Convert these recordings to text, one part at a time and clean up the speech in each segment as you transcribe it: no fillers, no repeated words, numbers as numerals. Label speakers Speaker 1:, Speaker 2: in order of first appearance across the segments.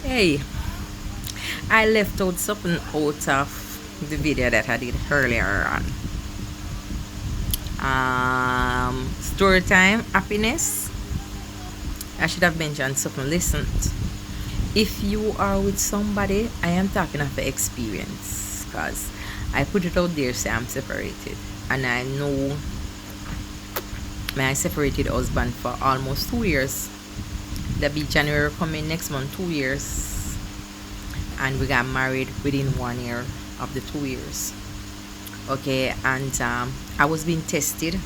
Speaker 1: Hey, I left out something out of the video that I did earlier on. Story time, happiness. I should have mentioned something. Listen, if you are with somebody, I am talking of the experience because I put it out there, say I'm separated. And I know my separated husband for almost 2 years. The be January coming next month, 2 years. And we got married within 1 year of the 2 years. Okay, and I was being tested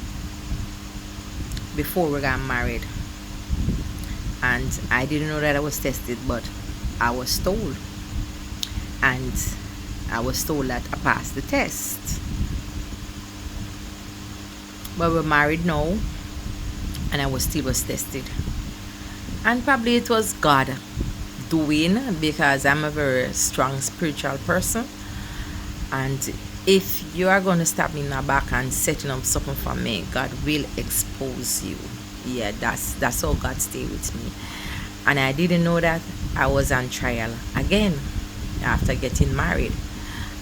Speaker 1: before we got married, and I didn't know that I was tested, but I was told, and I was told that I passed the test. But we're married now, and I was tested, and probably it was God doing because I'm a very strong spiritual person, and if you are going to stab me in the back and setting up something for me, God will expose you. Yeah, that's how God stay with me. And I didn't know that I was on trial again after getting married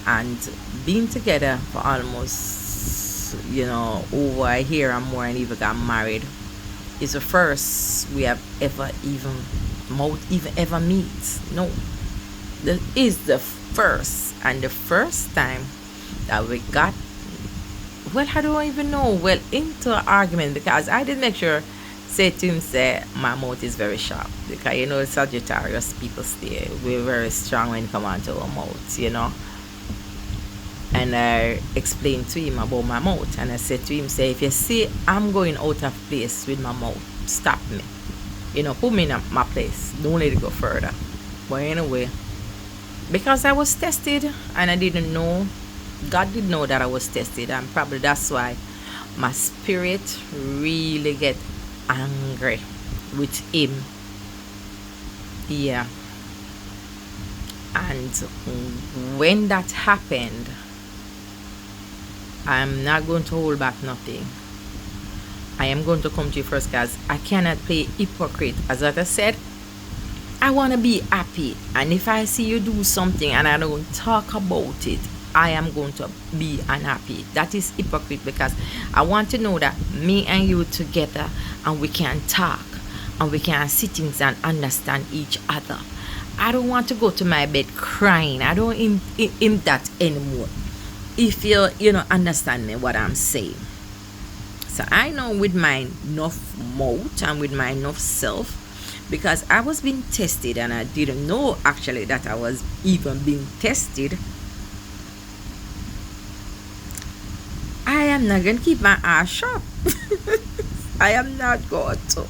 Speaker 1: and being together for almost over a year or more, and even got married. Is the first we have ever meet. No, this is the first, and the first time that we got, well, I don't even know, well, into an argument, because I did make sure say to him, say my mouth is very sharp, because Sagittarius people stay, we're very strong when it come on to our mouth. And I explained to him about my mouth, and I said to him, say, if you see I'm going out of place with my mouth, stop me, put me in my place, don't let it go further. But anyway, because I was tested and I didn't know, God did know that I was tested, and probably that's why my spirit really get angry with him. Yeah. And when that happened, I'm not going to hold back nothing. I am going to come to you first, because I cannot play hypocrite. As I said, I want to be happy, and if I see you do something and I don't talk about it, I am going to be unhappy. That is hypocrite, because I want to know that me and you together, and we can talk, and we can sit things and understand each other. I don't want to go to my bed crying. I don't in that anymore. If you understand me what I'm saying. So I know with my enough mouth and with my enough self, because I was being tested and I didn't know actually that I was even being tested. I am not going to keep my eyes shut. I am not going to.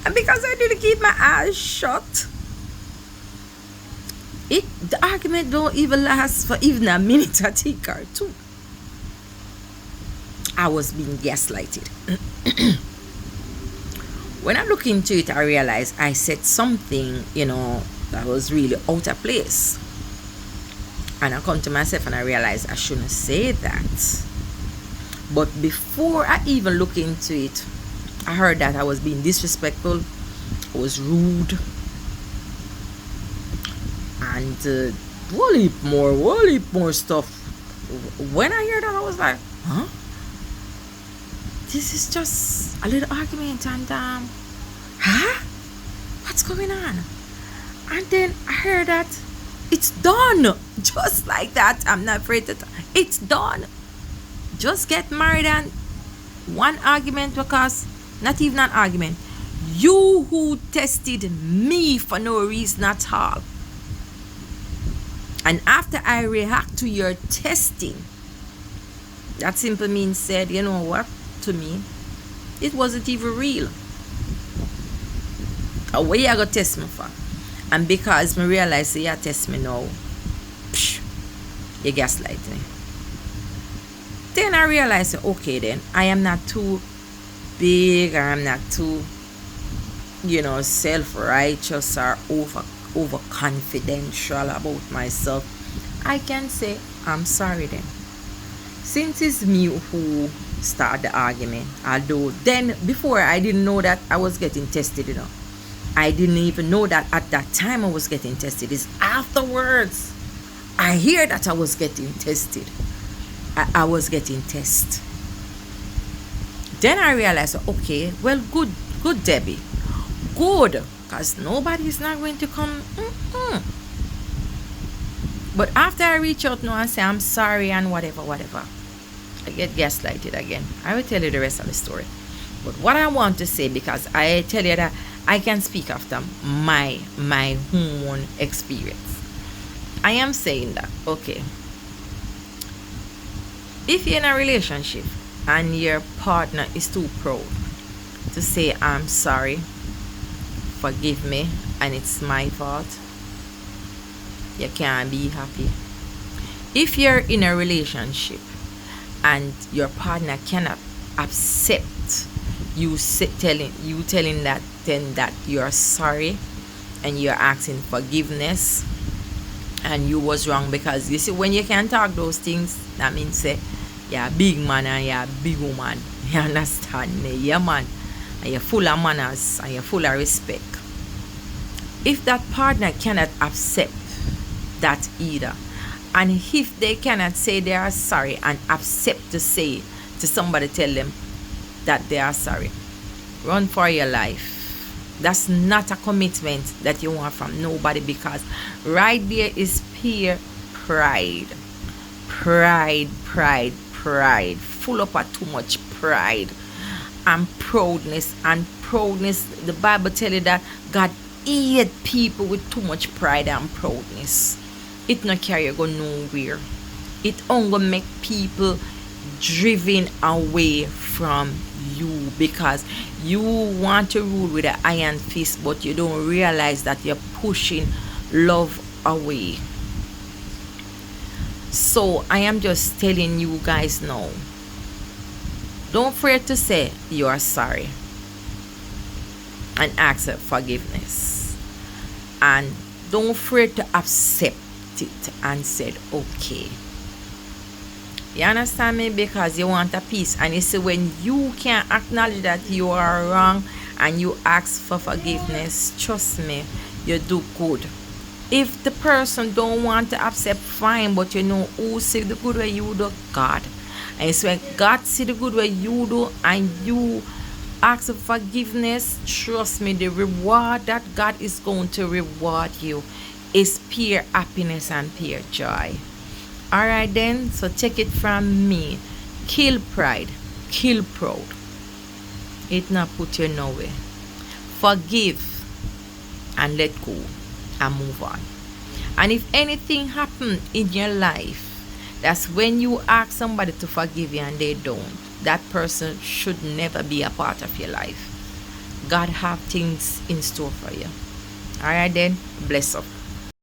Speaker 1: And because I didn't keep my eyes shut, the argument don't even last for even a minute, I think, or two. I was being gaslighted. When I look into it, I realize I said something, that was really out of place. And I come to myself and I realize I shouldn't say that. But before I even look into it, I heard that I was being disrespectful, I was rude, and whole heap more stuff. When I heard that, I was like, huh? This is just a little argument, and huh? What's going on? And then I heard that it's done. Just like that. I'm not afraid to it's done. Just get married, and one argument, because not even an argument. You who tested me for no reason at all. And after I react to your testing, that simply means said, you know what? To me, it wasn't even real. What you gonna test me for? And because me realize you test me now, you gaslight me. Then I realize, okay, then I am not too big, or I'm not too, self-righteous or over confidential about myself. I can say I'm sorry then. Since it's me who started the argument, although then before I didn't know that I was getting tested, I didn't even know that at that time I was getting tested. It's afterwards I hear that I was getting tested. I was getting tested. Then I realized, okay, well, good, Debbie, good, because nobody is not going to come. Mm-mm. But after I reach out now and say I'm sorry and whatever, whatever, I get gaslighted again. I will tell you the rest of the story. But what I want to say, because I tell you that I can speak after my own experience. I am saying that, okay, if you're in a relationship and your partner is too proud to say I'm sorry, forgive me, and it's my fault, you can't be happy. If you're in a relationship and your partner cannot accept telling that then that you're sorry and you're asking forgiveness and you was wrong, because you see, when you can talk those things, that means say you're a big man and you're a big woman. You understand me? Yeah, man. And you're full of manners and you're full of respect. If that partner cannot accept that either, and if they cannot say they are sorry and accept to say to somebody, tell them that they are sorry, run for your life. That's not a commitment that you want from nobody, because right there is pure pride. Pride, full up of too much pride and proudness. The Bible tell you that God hate people with too much pride and proudness. It not carry you go nowhere. It only make people driven away from you, because you want to rule with an iron fist, but you don't realize that you're pushing love away. So I am just telling you guys now, don't afraid to say you are sorry and ask for forgiveness, and don't afraid to accept it and said okay. You understand me? Because you want a peace. And you see, when you can acknowledge that you are wrong and you ask for forgiveness, trust me, you do good. If the person don't want to accept, fine, but you know who see the good way you do? God. And it's when God see the good way you do and you ask for forgiveness, trust me, the reward that God is going to reward you is pure happiness and pure joy. Alright then, so take it from me. Kill pride, kill proud. It not put you nowhere. Forgive and let go and move on. And if anything happen in your life, that's when you ask somebody to forgive you and they don't, that person should never be a part of your life. God have things in store for you. Alright then, bless up.